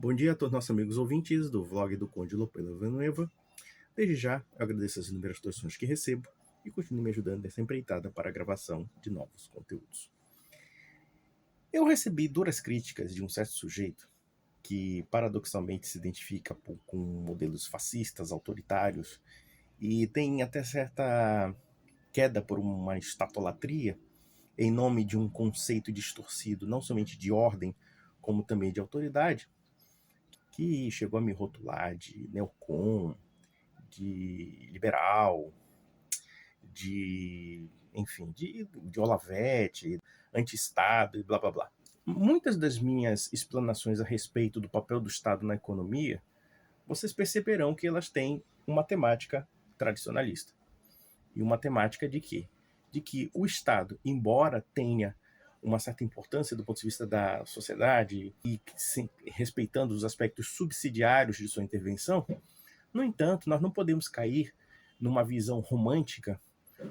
Bom dia a todos nossos amigos ouvintes do vlog do Conde Lopelo Villanueva. Desde já, eu agradeço as inúmeras doações que recebo e continue me ajudando nessa empreitada para a gravação de novos conteúdos. Eu recebi duras críticas de um certo sujeito que paradoxalmente se identifica com modelos fascistas, autoritários e tem até certa queda por uma estatolatria em nome de um conceito distorcido não somente de ordem, como também de autoridade, que chegou a me rotular de neocon, de liberal, de Olavete, anti-Estado e blá blá blá. Muitas das minhas explanações a respeito do papel do Estado na economia, vocês perceberão que elas têm uma temática tradicionalista. E uma temática de quê? De que o Estado, embora tenha uma certa importância do ponto de vista da sociedade e respeitando os aspectos subsidiários de sua intervenção, no entanto, nós não podemos cair numa visão romântica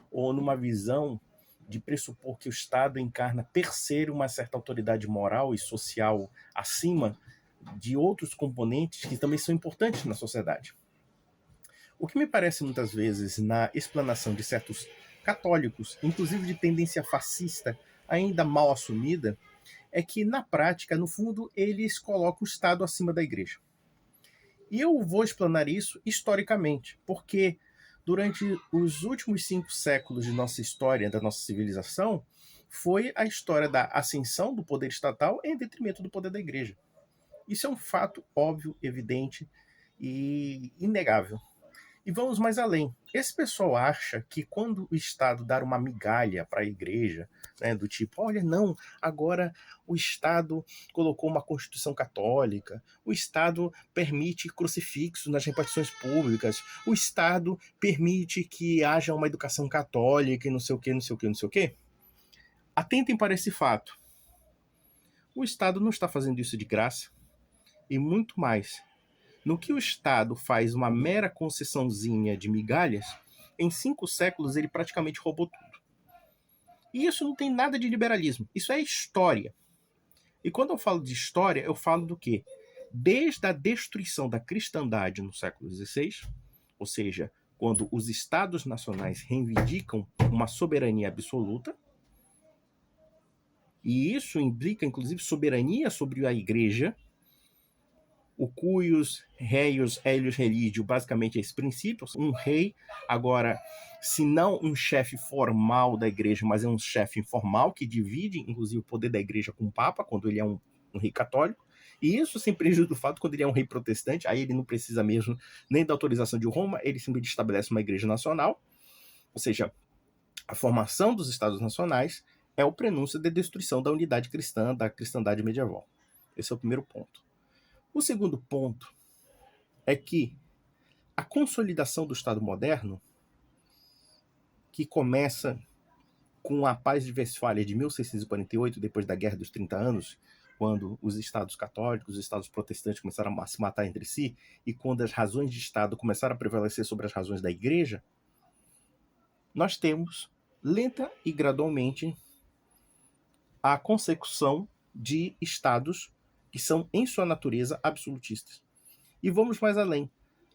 ou numa visão de pressupor que o Estado encarna per se uma certa autoridade moral e social acima de outros componentes que também são importantes na sociedade. O que me parece muitas vezes na explanação de certos católicos, inclusive de tendência fascista ainda mal assumida, é que na prática, no fundo, eles colocam o Estado acima da Igreja. E eu vou explanar isso historicamente, porque durante os últimos 5 séculos de nossa história, da nossa civilização, foi a história da ascensão do poder estatal em detrimento do poder da Igreja. Isso é um fato óbvio, evidente e inegável. E vamos mais além. Esse pessoal acha que quando o Estado dar uma migalha para a igreja, né, do tipo, olha, não, agora o Estado colocou uma Constituição católica, o Estado permite crucifixos nas repartições públicas, o Estado permite que haja uma educação católica e não sei o que, não sei o que, não sei o que. Atentem para esse fato. O Estado não está fazendo isso de graça, e muito mais. No que o Estado faz uma mera concessãozinha de migalhas, em 5 séculos ele praticamente roubou tudo. E isso não tem nada de liberalismo, isso é história. E quando eu falo de história, eu falo do quê? Desde a destruição da cristandade no século XVI, ou seja, quando os Estados nacionais reivindicam uma soberania absoluta, e isso implica, inclusive, soberania sobre a Igreja, o cuius, reius, helios, religio, basicamente é esse princípio. Um rei, agora, se não um chefe formal da igreja, mas é um chefe informal, que divide, inclusive, o poder da igreja com o Papa, quando ele é um rei católico. E isso sem prejuízo do fato, quando ele é um rei protestante, aí ele não precisa mesmo nem da autorização de Roma, ele simplesmente estabelece uma igreja nacional. Ou seja, a formação dos estados nacionais é o prenúncio da destruição da unidade cristã, da cristandade medieval. Esse é o primeiro ponto. O segundo ponto é que a consolidação do Estado moderno, que começa com a Paz de Westfália de 1648, depois da Guerra dos 30 Anos, quando os estados católicos, os estados protestantes começaram a se matar entre si, e quando as razões de Estado começaram a prevalecer sobre as razões da Igreja, nós temos, lenta e gradualmente, a consecução de estados que são, em sua natureza, absolutistas. E vamos mais além.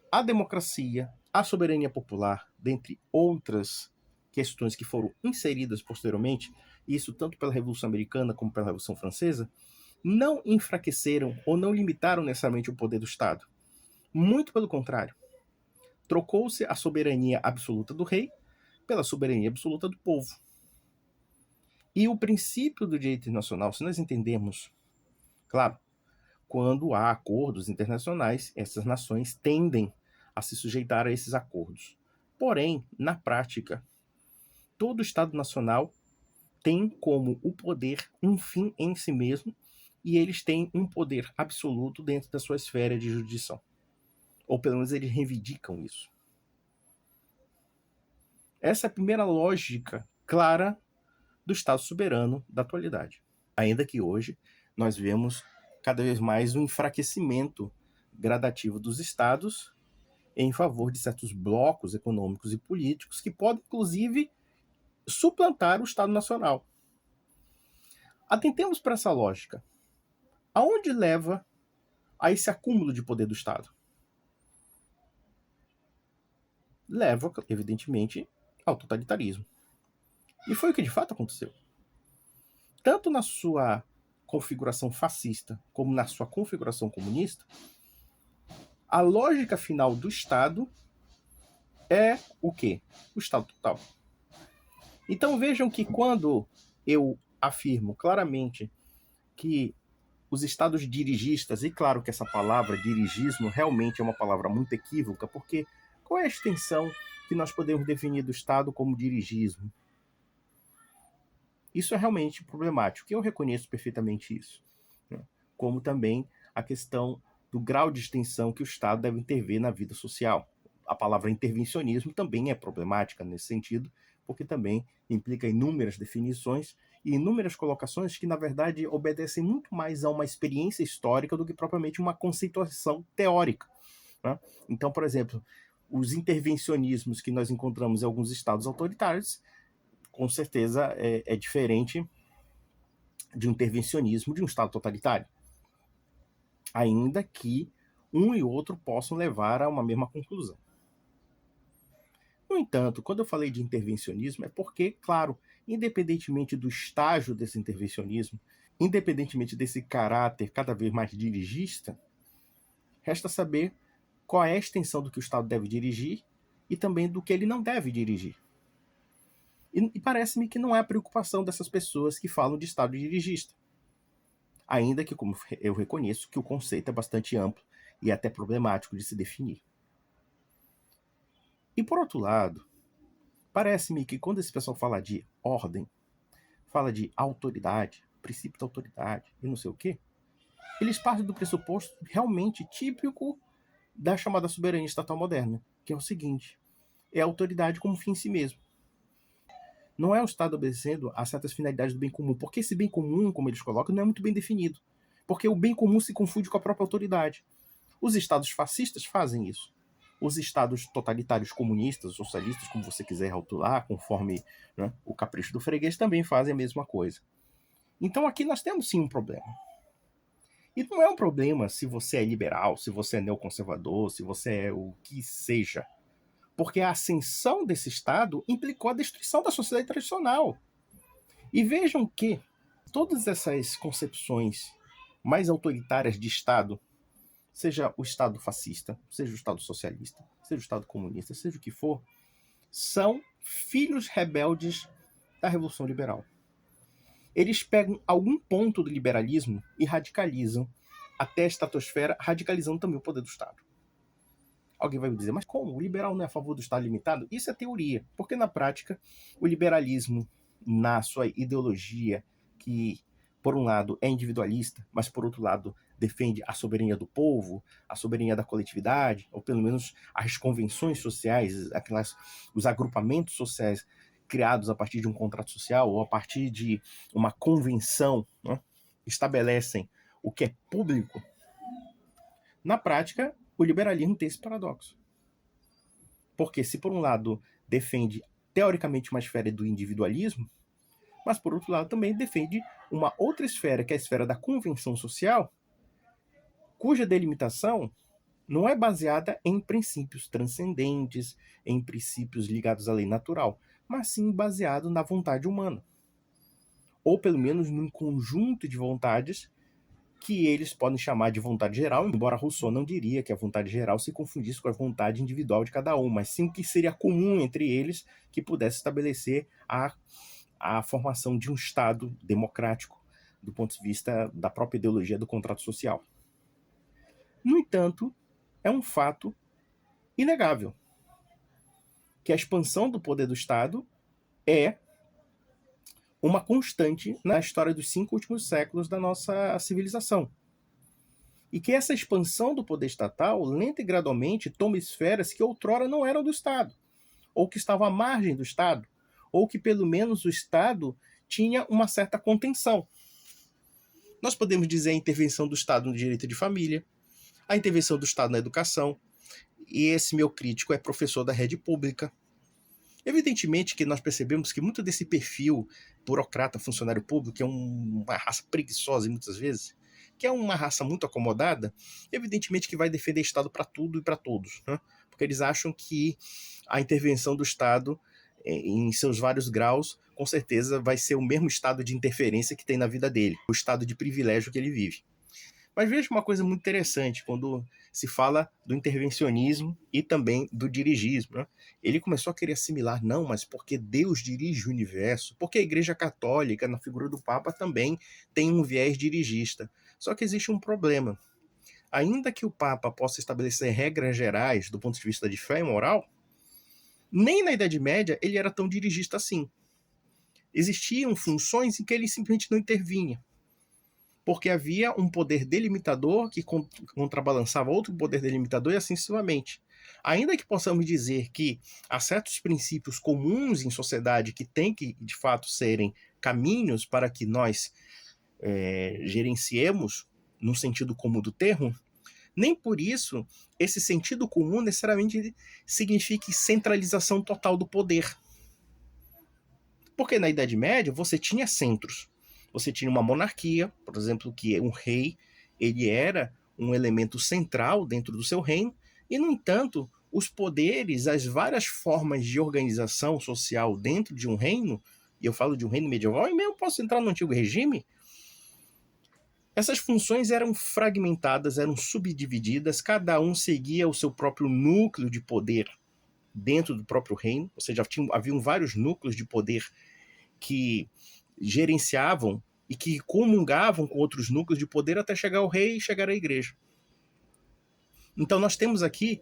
A democracia, a soberania popular, dentre outras questões que foram inseridas posteriormente, isso tanto pela Revolução Americana como pela Revolução Francesa, não enfraqueceram ou não limitaram necessariamente o poder do Estado. Muito pelo contrário. Trocou-se a soberania absoluta do rei pela soberania absoluta do povo. E o princípio do direito internacional, se nós entendemos, claro, quando há acordos internacionais, essas nações tendem a se sujeitar a esses acordos. Porém, na prática, todo Estado nacional tem como o poder um fim em si mesmo e eles têm um poder absoluto dentro da sua esfera de jurisdição. Ou pelo menos eles reivindicam isso. Essa é a primeira lógica clara do Estado soberano da atualidade. Ainda que hoje nós vemos cada vez mais um enfraquecimento gradativo dos Estados em favor de certos blocos econômicos e políticos que podem, inclusive, suplantar o Estado Nacional. Atentemos para essa lógica. Aonde leva a esse acúmulo de poder do Estado? Leva, evidentemente, ao totalitarismo. E foi o que de fato aconteceu. Tanto na sua configuração fascista como na sua configuração comunista, a lógica final do Estado é o quê? O Estado total. Então vejam que quando eu afirmo claramente que os estados dirigistas, e claro que essa palavra dirigismo realmente é uma palavra muito equívoca, porque qual é a extensão que nós podemos definir do Estado como dirigismo? Isso é realmente problemático, e eu reconheço perfeitamente isso. Né? Como também a questão do grau de extensão que o Estado deve intervir na vida social. A palavra intervencionismo também é problemática nesse sentido, porque também implica inúmeras definições e inúmeras colocações que, na verdade, obedecem muito mais a uma experiência histórica do que propriamente uma conceituação teórica. Né? Então, por exemplo, os intervencionismos que nós encontramos em alguns estados autoritários, com certeza é diferente de um intervencionismo de um estado totalitário. Ainda que um e outro possam levar a uma mesma conclusão. No entanto, quando eu falei de intervencionismo, é porque, claro, independentemente do estágio desse intervencionismo, independentemente desse caráter cada vez mais dirigista, resta saber qual é a extensão do que o Estado deve dirigir e também do que ele não deve dirigir. E parece-me que não é a preocupação dessas pessoas que falam de Estado dirigista. Ainda que, como eu reconheço, que o conceito é bastante amplo e até problemático de se definir. E por outro lado, parece-me que quando esse pessoal fala de ordem, fala de autoridade, princípio da autoridade e não sei o quê, eles partem do pressuposto realmente típico da chamada soberania estatal moderna, que é o seguinte: é a autoridade como fim em si mesmo. Não é o Estado obedecendo a certas finalidades do bem comum, porque esse bem comum, como eles colocam, não é muito bem definido. Porque o bem comum se confunde com a própria autoridade. Os estados fascistas fazem isso. Os estados totalitários comunistas, socialistas, como você quiser rotular, conforme, né, o capricho do freguês, também fazem a mesma coisa. Então aqui nós temos sim um problema. E não é um problema se você é liberal, se você é neoconservador, se você é o que seja. Porque a ascensão desse Estado implicou a destruição da sociedade tradicional. E vejam que todas essas concepções mais autoritárias de Estado, seja o Estado fascista, seja o Estado socialista, seja o Estado comunista, seja o que for, são filhos rebeldes da Revolução Liberal. Eles pegam algum ponto do liberalismo e radicalizam até a estratosfera, radicalizando também o poder do Estado. Alguém vai me dizer, mas como? O liberal não é a favor do Estado limitado? Isso é teoria, porque na prática o liberalismo, na sua ideologia, que por um lado é individualista, mas por outro lado defende a soberania do povo, a soberania da coletividade, ou pelo menos as convenções sociais, os agrupamentos sociais criados a partir de um contrato social ou a partir de uma convenção, né, estabelecem o que é público. Na prática, o liberalismo tem esse paradoxo. Porque se por um lado defende teoricamente uma esfera do individualismo, mas por outro lado também defende uma outra esfera, que é a esfera da convenção social, cuja delimitação não é baseada em princípios transcendentes, em princípios ligados à lei natural, mas sim baseado na vontade humana. Ou pelo menos num conjunto de vontades que eles podem chamar de vontade geral, embora Rousseau não diria que a vontade geral se confundisse com a vontade individual de cada um, mas sim que seria comum entre eles que pudesse estabelecer a formação de um Estado democrático do ponto de vista da própria ideologia do contrato social. No entanto, é um fato inegável que a expansão do poder do Estado é uma constante na história dos 5 últimos séculos da nossa civilização. E que essa expansão do poder estatal, lenta e gradualmente, toma esferas que outrora não eram do Estado, ou que estavam à margem do Estado, ou que pelo menos o Estado tinha uma certa contenção. Nós podemos dizer a intervenção do Estado no direito de família, a intervenção do Estado na educação, e esse meu crítico é professor da rede pública. Evidentemente que nós percebemos que muito desse perfil burocrata, funcionário público, que é uma raça preguiçosa muitas vezes, que é uma raça muito acomodada, evidentemente que vai defender Estado para tudo e para todos, né? Porque eles acham que a intervenção do Estado, em seus vários graus, com certeza vai ser o mesmo estado de interferência que tem na vida dele, o estado de privilégio que ele vive. Mas veja uma coisa muito interessante quando se fala do intervencionismo e também do dirigismo, né? Ele começou a querer assimilar, não, mas porque Deus dirige o universo, porque a Igreja Católica, na figura do Papa, também tem um viés dirigista. Só que existe um problema. Ainda que o Papa possa estabelecer regras gerais do ponto de vista de fé e moral, nem na Idade Média ele era tão dirigista assim. Existiam funções em que ele simplesmente não intervinha, porque havia um poder delimitador que contrabalançava outro poder delimitador e assim sucessivamente. Ainda que possamos dizer que há certos princípios comuns em sociedade que têm que, de fato, serem caminhos para que nós gerenciemos, no sentido comum do termo, nem por isso esse sentido comum necessariamente signifique centralização total do poder. Porque na Idade Média você tinha centros. Você tinha uma monarquia, por exemplo, que um rei, ele era um elemento central dentro do seu reino, e, no entanto, os poderes, as várias formas de organização social dentro de um reino, e eu falo de um reino medieval, e mesmo posso entrar no antigo regime, essas funções eram fragmentadas, eram subdivididas, cada um seguia o seu próprio núcleo de poder dentro do próprio reino, ou seja, haviam vários núcleos de poder que gerenciavam e que comungavam com outros núcleos de poder até chegar ao rei e chegar à igreja. Então nós temos aqui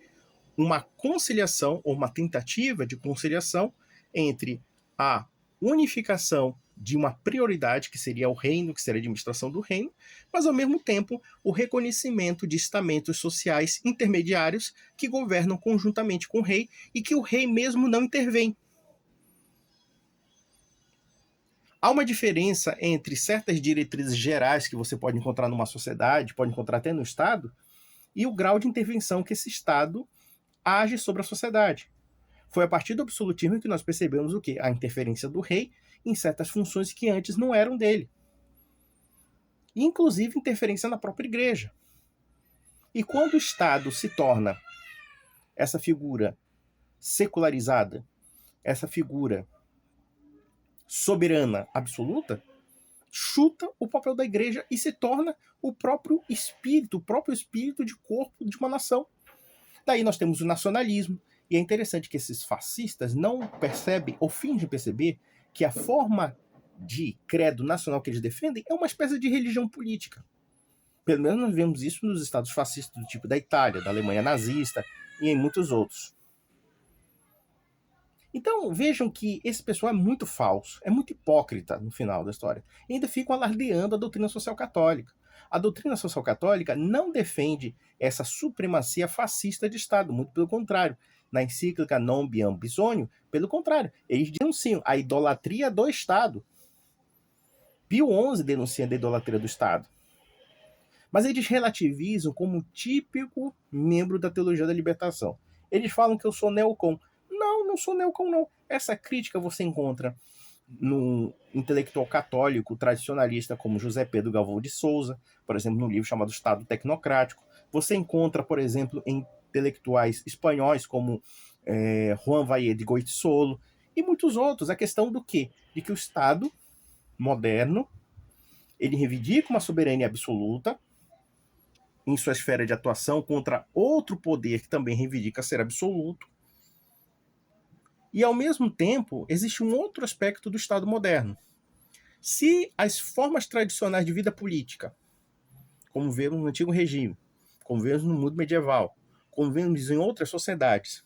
uma conciliação, ou uma tentativa de conciliação entre a unificação de uma prioridade, que seria o reino, que seria a administração do reino, mas ao mesmo tempo o reconhecimento de estamentos sociais intermediários que governam conjuntamente com o rei e que o rei mesmo não intervém. Há uma diferença entre certas diretrizes gerais que você pode encontrar numa sociedade, pode encontrar até no Estado, e o grau de intervenção que esse Estado age sobre a sociedade. Foi a partir do absolutismo que nós percebemos o quê? A interferência do rei em certas funções que antes não eram dele. Inclusive interferência na própria igreja. E quando o Estado se torna essa figura secularizada, essa figura soberana absoluta, chuta o papel da igreja e se torna o próprio espírito de corpo de uma nação. Daí nós temos o nacionalismo, e é interessante que esses fascistas não percebem, ou fingem perceber, que a forma de credo nacional que eles defendem é uma espécie de religião política. Pelo menos nós vemos isso nos estados fascistas do tipo da Itália, da Alemanha nazista e em muitos outros. Então vejam que esse pessoal é muito falso, é muito hipócrita no final da história. E ainda ficam alardeando a doutrina social católica. A doutrina social católica não defende essa supremacia fascista de Estado, muito pelo contrário. Na encíclica Non Biam Bisogno, pelo contrário, eles denunciam a idolatria do Estado. Pio XI denuncia a idolatria do Estado. Mas eles relativizam como típico membro da teologia da libertação. Eles falam que eu sou neocon. Não sou neocon, não. Essa crítica você encontra no intelectual católico tradicionalista como José Pedro Galvão de Souza, por exemplo, no livro chamado Estado Tecnocrático. Você encontra, por exemplo, em intelectuais espanhóis como Juan Valle de Goitisolo e muitos outros. A questão do quê? De que o Estado moderno ele reivindica uma soberania absoluta em sua esfera de atuação contra outro poder que também reivindica ser absoluto. E, ao mesmo tempo, existe um outro aspecto do Estado moderno. Se as formas tradicionais de vida política, como vemos no antigo regime, como vemos no mundo medieval, como vemos em outras sociedades,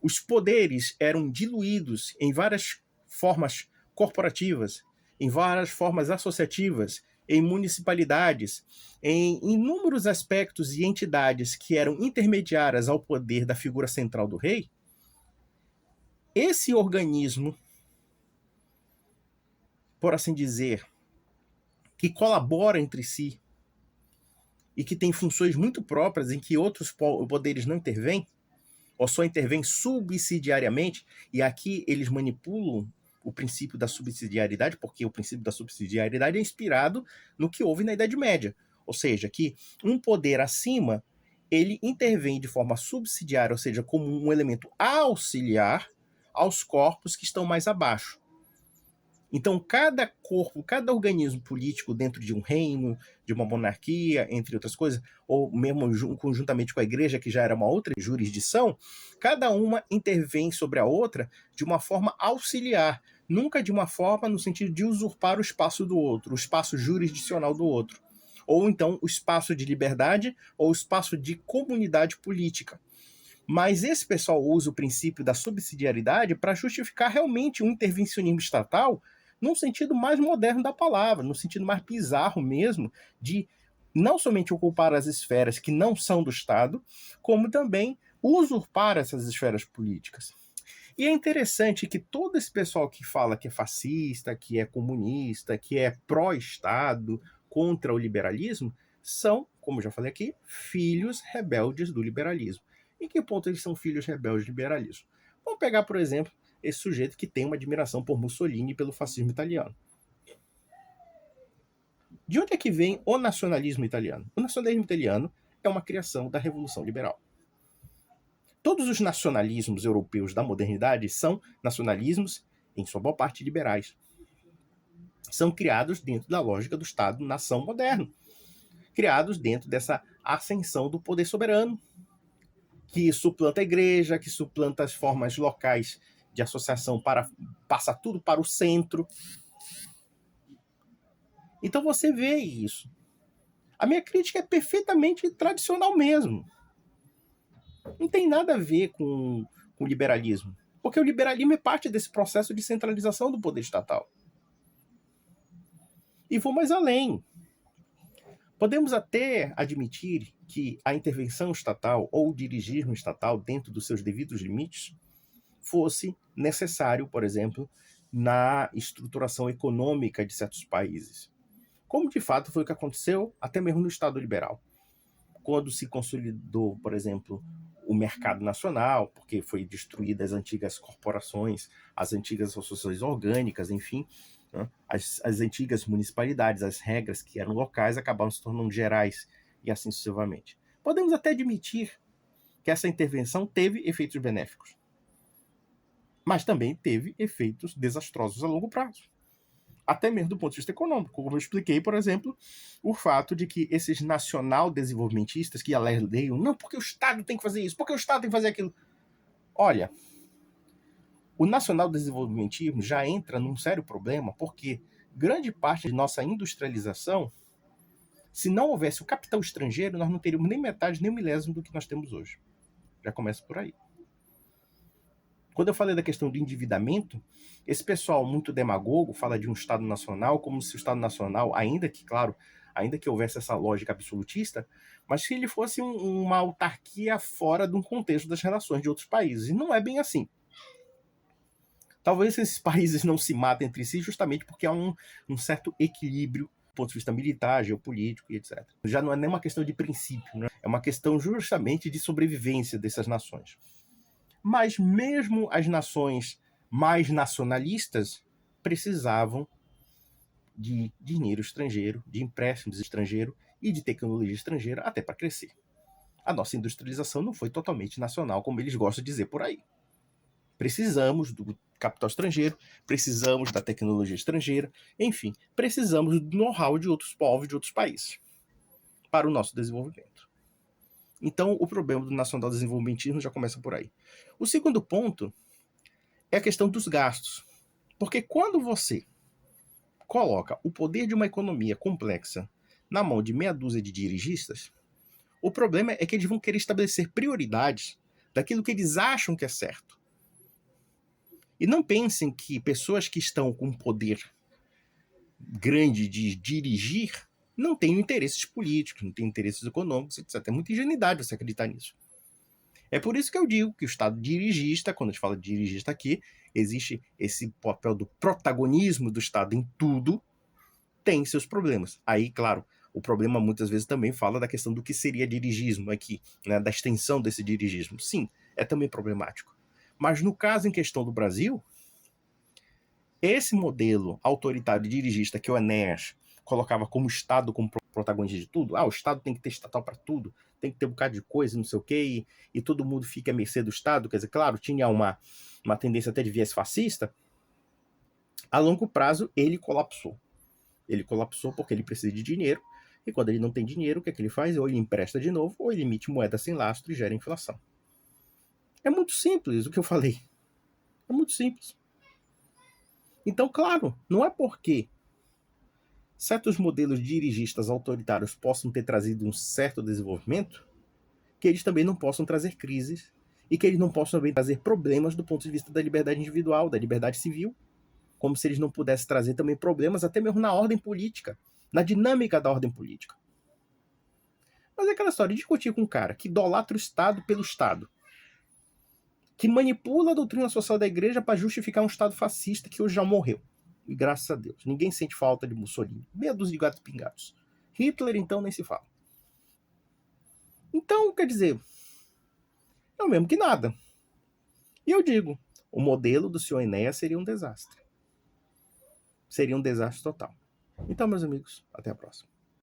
os poderes eram diluídos em várias formas corporativas, em várias formas associativas, em municipalidades, em inúmeros aspectos e entidades que eram intermediárias ao poder da figura central do rei, esse organismo, por assim dizer, que colabora entre si e que tem funções muito próprias em que outros poderes não intervêm, ou só intervêm subsidiariamente, e aqui eles manipulam o princípio da subsidiariedade, porque o princípio da subsidiariedade é inspirado no que houve na Idade Média. Ou seja, que um poder acima, ele intervém de forma subsidiária, ou seja, como um elemento auxiliar aos corpos que estão mais abaixo. Então, cada corpo, cada organismo político dentro de um reino, de uma monarquia, entre outras coisas, ou mesmo conjuntamente com a igreja, que já era uma outra jurisdição, cada uma intervém sobre a outra de uma forma auxiliar, nunca de uma forma no sentido de usurpar o espaço do outro, o espaço jurisdicional do outro, ou então o espaço de liberdade ou o espaço de comunidade política. Mas esse pessoal usa o princípio da subsidiariedade para justificar realmente um intervencionismo estatal num sentido mais moderno da palavra, no sentido mais bizarro mesmo, de não somente ocupar as esferas que não são do Estado, como também usurpar essas esferas políticas. E é interessante que todo esse pessoal que fala que é fascista, que é comunista, que é pró-Estado, contra o liberalismo, são, como eu já falei aqui, filhos rebeldes do liberalismo. Em que ponto eles são filhos rebeldes do liberalismo? Vamos pegar, por exemplo, esse sujeito que tem uma admiração por Mussolini e pelo fascismo italiano. De onde é que vem o nacionalismo italiano? O nacionalismo italiano é uma criação da Revolução Liberal. Todos os nacionalismos europeus da modernidade são nacionalismos, em sua boa parte, liberais. São criados dentro da lógica do Estado-nação moderno. Criados dentro dessa ascensão do poder soberano, que suplanta a igreja, que suplanta as formas locais de associação, passa tudo para o centro. Então você vê isso. A minha crítica é perfeitamente tradicional mesmo. Não tem nada a ver com o liberalismo. Porque o liberalismo é parte desse processo de centralização do poder estatal. E vou mais além. Podemos até admitir que a intervenção estatal ou o dirigismo estatal, dentro dos seus devidos limites, fosse necessário, por exemplo, na estruturação econômica de certos países. Como de fato foi o que aconteceu até mesmo no Estado liberal. Quando se consolidou, por exemplo, o mercado nacional, porque foi destruída as antigas corporações, as antigas associações orgânicas, enfim, né? As antigas municipalidades, as regras que eram locais acabaram se tornando gerais e assim sucessivamente. Podemos até admitir que essa intervenção teve efeitos benéficos, mas também teve efeitos desastrosos a longo prazo. Até mesmo do ponto de vista econômico, como eu expliquei, por exemplo, o fato de que esses nacional-desenvolvimentistas que alegam, não, porque o Estado tem que fazer isso, porque o Estado tem que fazer aquilo. Olha, o nacional-desenvolvimentismo já entra num sério problema, porque grande parte de nossa industrialização, se não houvesse o capital estrangeiro, nós não teríamos nem metade, nem um milésimo do que nós temos hoje. Já começa por aí. Quando eu falei da questão do endividamento, esse pessoal muito demagogo fala de um Estado nacional como se o Estado nacional, ainda que houvesse essa lógica absolutista, mas se ele fosse uma autarquia fora de um contexto das relações de outros países. E não é bem assim. Talvez esses países não se matem entre si justamente porque há um certo equilíbrio do ponto de vista militar, geopolítico e etc. Já não é nem uma questão de princípio, né? É uma questão justamente de sobrevivência dessas nações. Mas mesmo as nações mais nacionalistas precisavam de dinheiro estrangeiro, de empréstimos estrangeiros e de tecnologia estrangeira até para crescer. A nossa industrialização não foi totalmente nacional, como eles gostam de dizer por aí. Precisamos do capital estrangeiro, precisamos da tecnologia estrangeira, enfim, precisamos do know-how de outros povos, de outros países, para o nosso desenvolvimento. Então, o problema do nacional-desenvolvimentismo já começa por aí. O segundo ponto é a questão dos gastos. Porque quando você coloca o poder de uma economia complexa na mão de meia dúzia de dirigistas, o problema é que eles vão querer estabelecer prioridades daquilo que eles acham que é certo. E não pensem que pessoas que estão com poder grande de dirigir não têm interesses políticos, não têm interesses econômicos, etc. É muita ingenuidade você acreditar nisso. É por isso que eu digo que o Estado dirigista, quando a gente fala de dirigista aqui, existe esse papel do protagonismo do Estado em tudo, tem seus problemas. Aí, claro, o problema muitas vezes também fala da questão do que seria dirigismo aqui, né, da extensão desse dirigismo. Sim, é também problemático. Mas no caso em questão do Brasil, Esse modelo autoritário e dirigista que o Enéas colocava como Estado como protagonista de tudo, o Estado tem que ter estatal para tudo, tem que ter um bocado de coisa, não sei o quê, e todo mundo fica à mercê do Estado, quer dizer, claro, tinha uma tendência até de viés fascista. A longo prazo, ele colapsou. Ele colapsou porque ele precisa de dinheiro, e quando ele não tem dinheiro, o que é que ele faz? Ou ele empresta de novo, ou ele emite moeda sem lastro e gera inflação. É muito simples o que eu falei. É muito simples. Então, claro, não é porque certos modelos dirigistas autoritários possam ter trazido um certo desenvolvimento que eles também não possam trazer crises e que eles não possam também trazer problemas do ponto de vista da liberdade individual, da liberdade civil, como se eles não pudessem trazer também problemas até mesmo na ordem política, na dinâmica da ordem política. Mas é aquela história de discutir com um cara que idolatra o Estado pelo Estado, que manipula a doutrina social da igreja para justificar um Estado fascista que hoje já morreu. E graças a Deus, ninguém sente falta de Mussolini. Meia dúzia de gatos pingados. Hitler, então, nem se fala. Então, quer dizer, é o mesmo que nada. E eu digo, o modelo do senhor Enéas seria um desastre. Seria um desastre total. Então, meus amigos, até a próxima.